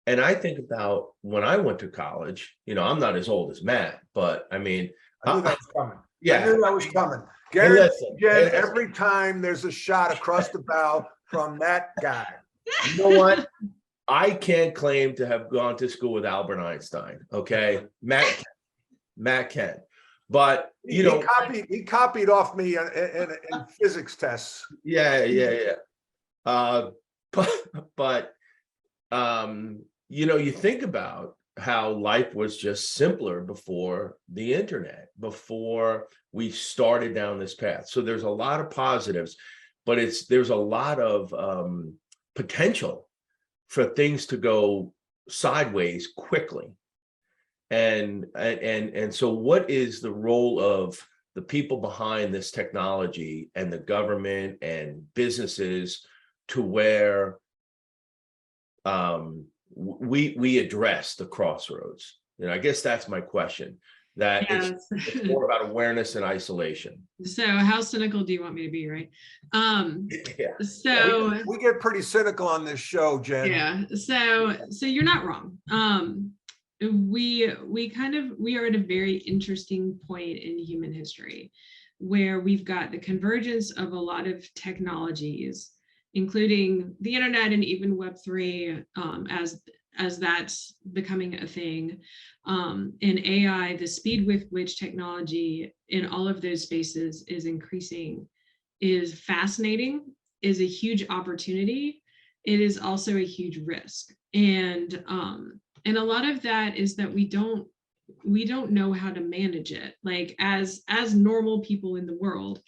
And I think about when I went to college, I'm not as old as Matt, but I mean, I knew that was coming. yeah, I knew that was coming. Hey, Gary, listen. every time there's a shot across the bow from that guy. You know what? I can't claim to have gone to school with Albert Einstein. Okay, Matt can, but He copied off me in physics tests. Yeah. But you think about how life was just simpler before the internet, before we started down this path. So there's a lot of positives, but there's a lot of potential for things to go sideways quickly. And so what is the role of the people behind this technology and the government and businesses to where we address the crossroads? I guess that's my question. That it's more about awareness and isolation. So how cynical do you want me to be, right? Yeah. So we get pretty cynical on this show, Jen. Yeah. So you're not wrong. We are at a very interesting point in human history where we've got the convergence of a lot of technologies, including the internet and even Web3, as that's becoming a thing, and AI. The speed with which technology in all of those spaces is increasing is fascinating, is a huge opportunity. It is also a huge risk, and a lot of that is that we don't know how to manage it. Like as normal people in the world,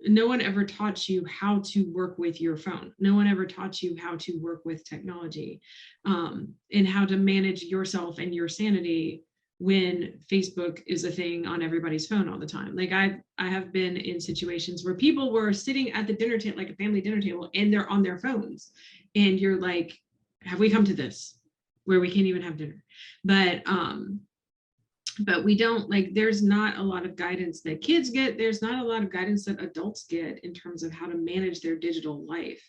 no one ever taught you how to work with your phone. No one ever taught you how to work with technology, and how to manage yourself and your sanity when Facebook is a thing on everybody's phone all the time. Like I have been in situations where people were sitting at the dinner table, like a family dinner table, and they're on their phones. And you're like, have we come to this where we can't even have dinner? But we don't, like, there's not a lot of guidance that kids get. There's not a lot of guidance that adults get in terms of how to manage their digital life.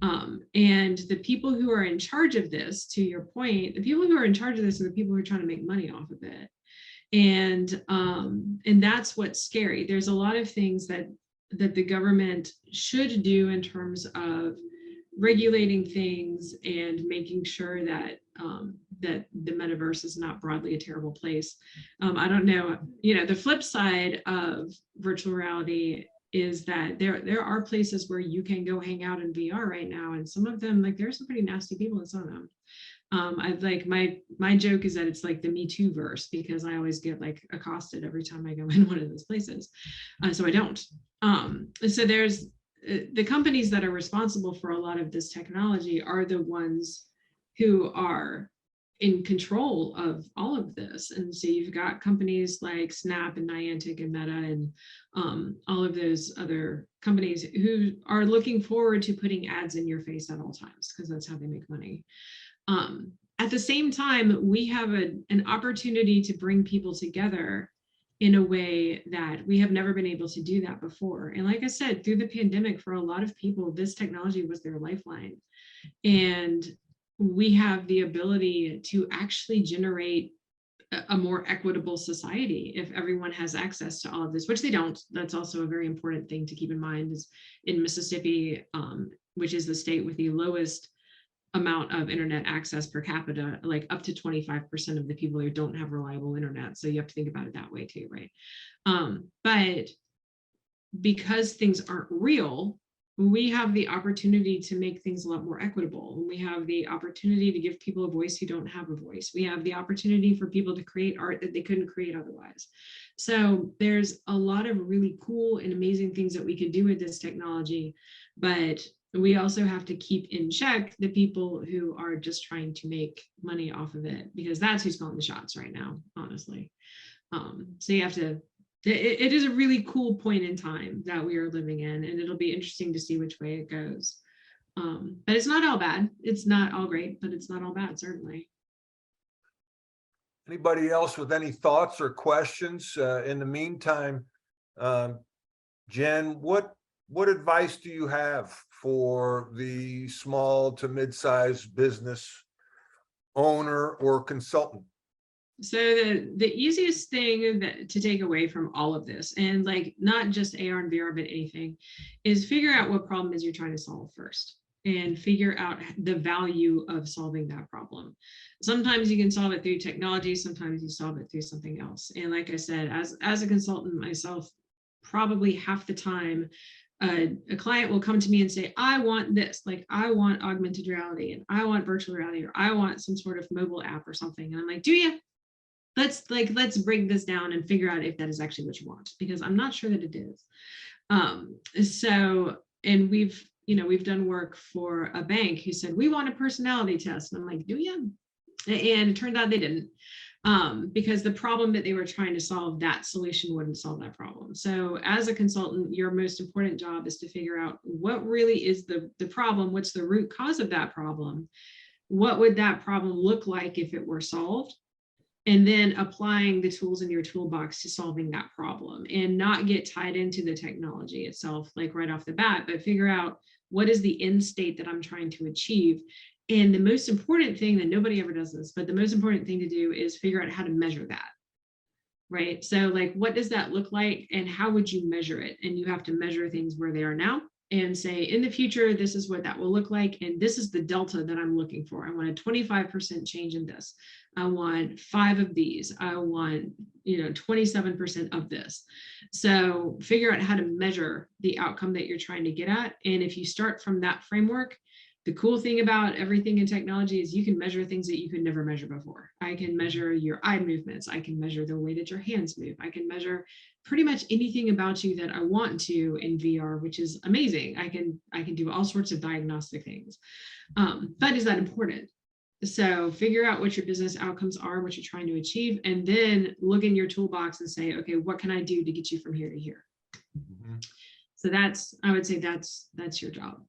And the people who are in charge of this, to your point, the people who are in charge of this are the people who are trying to make money off of it. And that's what's scary. There's a lot of things that the government should do in terms of regulating things and making sure that that the metaverse is not broadly a terrible place. I don't know, the flip side of virtual reality is that there are places where you can go hang out in VR right now, and some of them, like, there's some pretty nasty people in some of them. I like my joke is that it's like the Me Too verse, because I always get like accosted every time I go in one of those places, so I don't. So there's the companies that are responsible for a lot of this technology are the ones who are in control of all of this. And so you've got companies like Snap and Niantic and Meta and all of those other companies who are looking forward to putting ads in your face at all times, because that's how they make money. At the same time, we have an opportunity to bring people together in a way that we have never been able to do that before. And like I said, through the pandemic, for a lot of people, this technology was their lifeline. And we have the ability to actually generate a more equitable society if everyone has access to all of this, which they don't. That's also a very important thing to keep in mind. Is in Mississippi, which is the state with the lowest amount of internet access per capita, like up to 25% of the people there don't have reliable internet. So you have to think about it that way too, right? But because things aren't real, we have the opportunity to make things a lot more equitable. We have the opportunity to give people a voice who don't have a voice. We have the opportunity for people to create art that they couldn't create otherwise. So there's a lot of really cool and amazing things that we can do with this technology, but we also have to keep in check the people who are just trying to make money off of it, because that's who's calling the shots right now, honestly. So you have to, it is a really cool point in time that we are living in, and it'll be interesting to see which way it goes. But it's not all bad. It's not all great, but it's not all bad, certainly. Anybody else with any thoughts or questions? In the meantime, Jen, what advice do you have for the small to mid-sized business owner or consultant? So the easiest thing to take away from all of this, and like not just AR and VR, but anything, is figure out what problem is you're trying to solve first, and figure out the value of solving that problem. Sometimes you can solve it through technology, sometimes you solve it through something else. And like I said, as a consultant myself, probably half the time, a client will come to me and say, I want this, like I want augmented reality, and I want virtual reality, or I want some sort of mobile app or something. And I'm like, do you? Let's break this down and figure out if that is actually what you want, because I'm not sure that it is. So, and we've done work for a bank who said, we want a personality test. And I'm like, do you? And it turned out they didn't, because the problem that they were trying to solve, that solution wouldn't solve that problem. So as a consultant, your most important job is to figure out what really is the problem, what's the root cause of that problem, what would that problem look like if it were solved, and then applying the tools in your toolbox to solving that problem, and not get tied into the technology itself, like right off the bat, but figure out what is the end state that I'm trying to achieve. And the most important thing, that nobody ever does this, but the most important thing to do is figure out how to measure that, right? So like, what does that look like and how would you measure it? And you have to measure things where they are now and say, in the future, this is what that will look like. And this is the delta that I'm looking for. I want a 25% change in this. I want 5 of these. I want, 27% of this. So figure out how to measure the outcome that you're trying to get at. And if you start from that framework, the cool thing about everything in technology is you can measure things that you could never measure before. I can measure your eye movements. I can measure the way that your hands move. I can measure pretty much anything about you that I want to in VR, which is amazing. I can do all sorts of diagnostic things. But is that important? So figure out what your business outcomes are, what you're trying to achieve, and then look in your toolbox and say, okay, what can I do to get you from here to here? Mm-hmm. So I would say that's your job.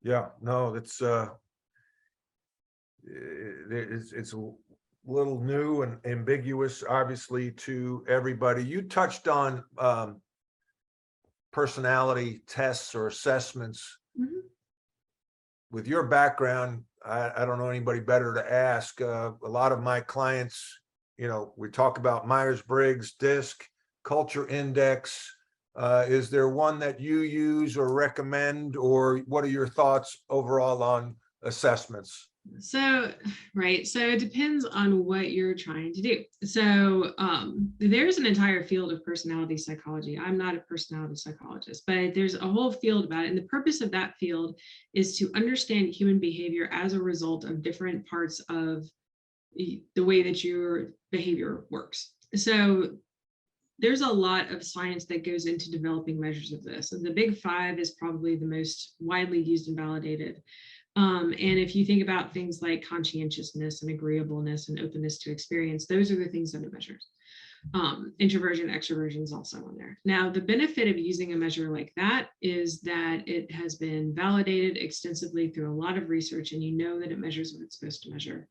Yeah, no, it's a little new and ambiguous, obviously, to everybody. You touched on personality tests or assessments. Mm-hmm. With your background, I don't know anybody better to ask. A lot of my clients, we talk about Myers-Briggs, DISC, Culture Index. Is there one that you use or recommend, or what are your thoughts overall on assessments? So, right. So it depends on what you're trying to do. So there's an entire field of personality psychology. I'm not a personality psychologist, but there's a whole field about it. And the purpose of that field is to understand human behavior as a result of different parts of the way that your behavior works. So there's a lot of science that goes into developing measures of this. And the big 5 is probably the most widely used and validated. And if you think about things like conscientiousness and agreeableness and openness to experience, those are the things that it measures. Introversion, extroversion is also on there. Now, the benefit of using a measure like that is that it has been validated extensively through a lot of research, and you know that it measures what it's supposed to measure.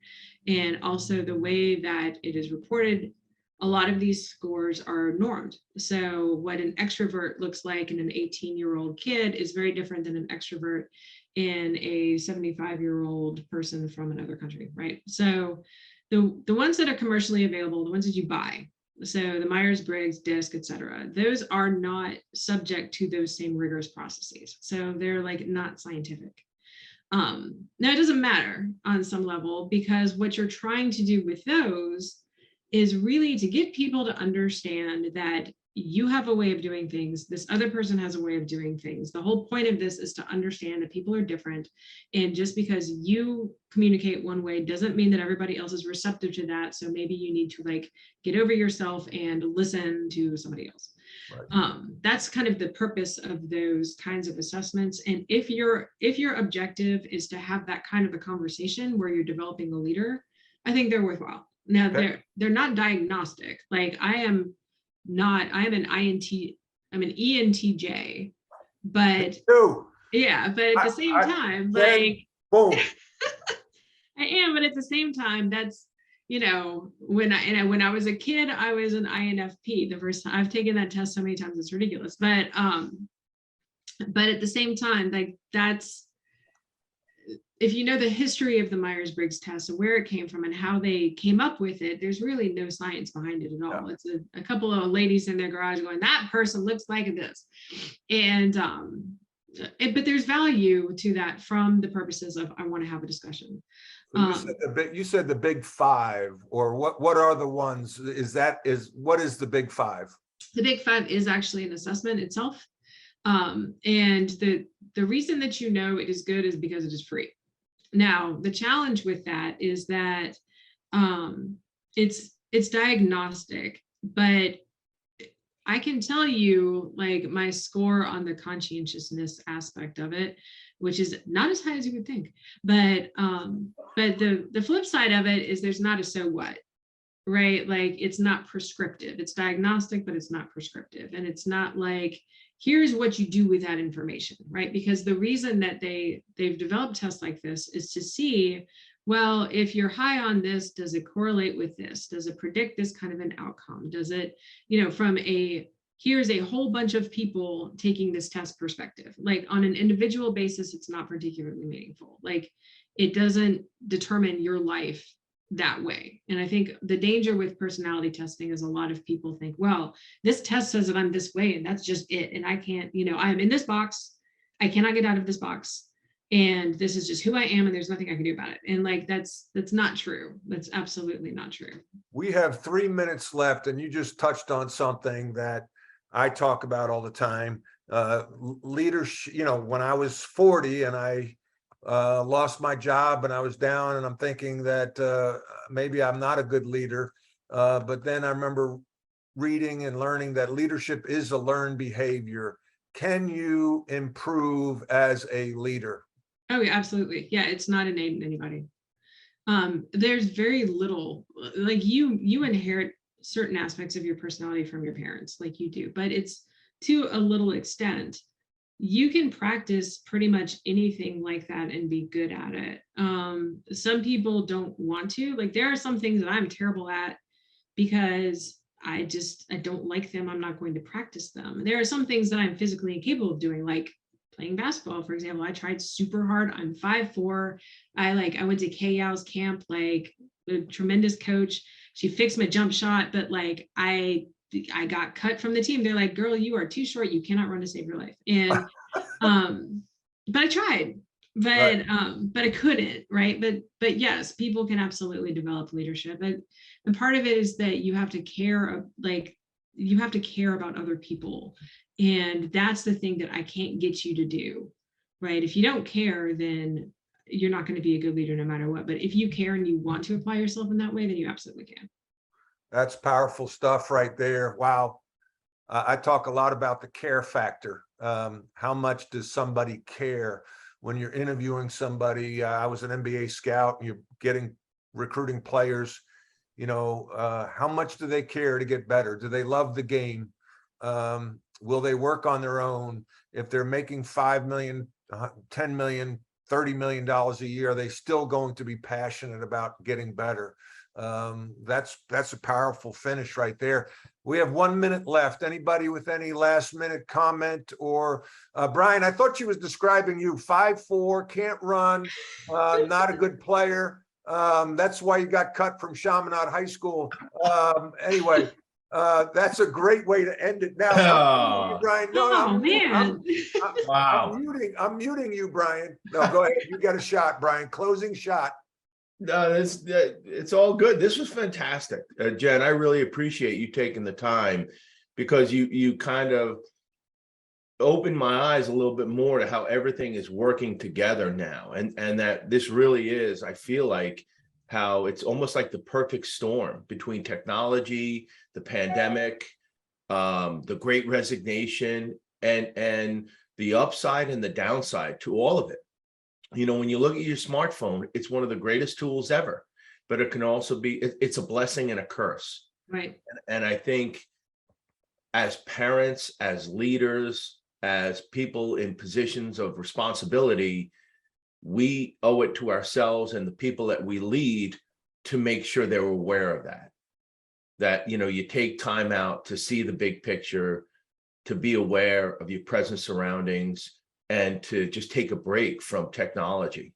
And also the way that it is reported, a lot of these scores are normed. So what an extrovert looks like in an 18-year-old kid is very different than an extrovert in a 75-year-old person from another country, right? So the ones that are commercially available, the ones that you buy, so the Myers-Briggs, DISC, et cetera, those are not subject to those same rigorous processes. So they're like not scientific. Now it doesn't matter on some level, because what you're trying to do with those is really to get people to understand that you have a way of doing things. This other person has a way of doing things. The whole point of this is to understand that people are different. And just because you communicate one way doesn't mean that everybody else is receptive to that. So maybe you need to like get over yourself and listen to somebody else. Right. That's kind of the purpose of those kinds of assessments. And if your objective is to have that kind of a conversation where you're developing a leader, I think they're worthwhile. Now, Okay. they're not diagnostic. Like I am an ENTJ, but Two. yeah, but at the same time, then, like boom. I am, but at the same time, that's, when I was a kid, I was an INFP. The first time I've taken that test so many times, it's ridiculous. But at the same time, like that's, if you know the history of the Myers-Briggs test and where it came from and how they came up with it, there's really no science behind it at all. Yeah. It's a couple of ladies in their garage going, that person looks like this. And but there's value to that from the purposes of, I want to have a discussion. So you said the big five, or what are the ones? What is the big five? The big five is actually an assessment itself. And the reason that it is good is because it is free. Now, the challenge with that is that it's diagnostic, but I can tell you like my score on the conscientiousness aspect of it, which is not as high as you would think. But the flip side of it is there's not a so what, right? Like it's not prescriptive. It's diagnostic, but it's not prescriptive. And it's not like, here's what you do with that information, right? Because the reason that they've developed tests like this is to see, well, if you're high on this, does it correlate with this? Does it predict this kind of an outcome? Does it, from here's a whole bunch of people taking this test perspective. Like on an individual basis, it's not particularly meaningful. Like it doesn't determine your life that way. And I think the danger with personality testing is a lot of people think, well, this test says that I'm this way and that's just it. And I can't, I'm in this box. I cannot get out of this box. And this is just who I am and there's nothing I can do about it. And like, that's not true. That's absolutely not true. We have 3 minutes left and you just touched on something that I talk about all the time. Leadership, when I was 40 and I lost my job and I was down and I'm thinking that maybe I'm not a good leader. But then I remember reading and learning that leadership is a learned behavior. Can you improve as a leader? Oh, yeah, absolutely. Yeah, it's not innate in anybody. There's very little, like you inherit certain aspects of your personality from your parents, like you do, but it's to a little extent. You can practice pretty much anything like that and be good at it. Some people don't want to. Like there are some things that I'm terrible at because I don't like them. I'm not going to practice them. There are some things that I'm physically incapable of doing, like playing basketball, for example. I tried super hard. I'm 5'4". I went to Kay Yao's camp, like a tremendous coach. She fixed my jump shot, but like I got cut from the team. They're like, girl, you are too short. You cannot run to save your life. And, but I tried, but I couldn't. Right. But yes, people can absolutely develop leadership. And part of it is that you have to care, about other people. And that's the thing that I can't get you to do. Right. If you don't care, then you're not going to be a good leader no matter what. But if you care and you want to apply yourself in that way, then you absolutely can. That's powerful stuff right there. Wow. I talk a lot about the care factor. How much does somebody care when you're interviewing somebody? I was an NBA scout and you're recruiting players. How much do they care to get better? Do they love the game? Will they work on their own? If they're making $5 million, $10 million, $30 million a year, are they still going to be passionate about getting better? That's a powerful finish right there. We have 1 minute left. Anybody with any last minute comment? Or Brian, I thought she was describing you, 5'4", can't run, not a good player. That's why you got cut from Chaminade High School. Anyway, that's a great way to end it now. Oh. Brian, Man. Wow. I'm muting you, Brian. No, go ahead. You got a shot, Brian. Closing shot. No, it's all good. This was fantastic. Jen, I really appreciate you taking the time because you kind of opened my eyes a little bit more to how everything is working together now, and that this really is, I feel like, how it's almost like the perfect storm between technology, the pandemic, the Great Resignation, and the upside and the downside to all of it. You know, when you look at your smartphone, it's one of the greatest tools ever, but it can also be, it's a blessing and a curse. Right. And I think as parents, as leaders, as people in positions of responsibility, we owe it to ourselves and the people that we lead to make sure they're aware of that, you know, you take time out to see the big picture, to be aware of your present surroundings, and to just take a break from technology.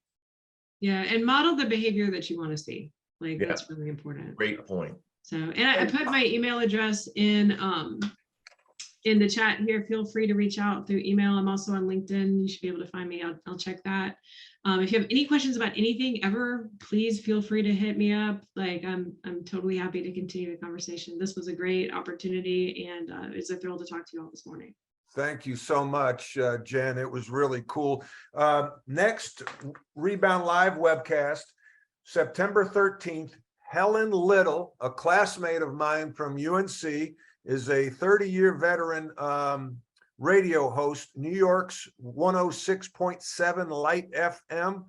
Yeah, and model the behavior that you want to see. Like, Yeah. that's really important. Great point. So, and I put my email address in the chat here. Feel free to reach out through email. I'm also on LinkedIn. You should be able to find me. I'll check that. If you have any questions about anything ever, please feel free to hit me up. Like, I'm totally happy to continue the conversation. This was a great opportunity, and it's a thrill to talk to you all this morning. Thank you so much, Jen. It was really cool. Next Rebound Live webcast, September 13th, Helen Little, a classmate of mine from UNC, is a 30-year veteran radio host, New York's 106.7 Light FM.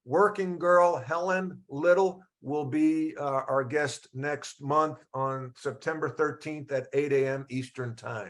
Working girl Helen Little will be our guest next month on September 13th at 8 a.m. Eastern Time.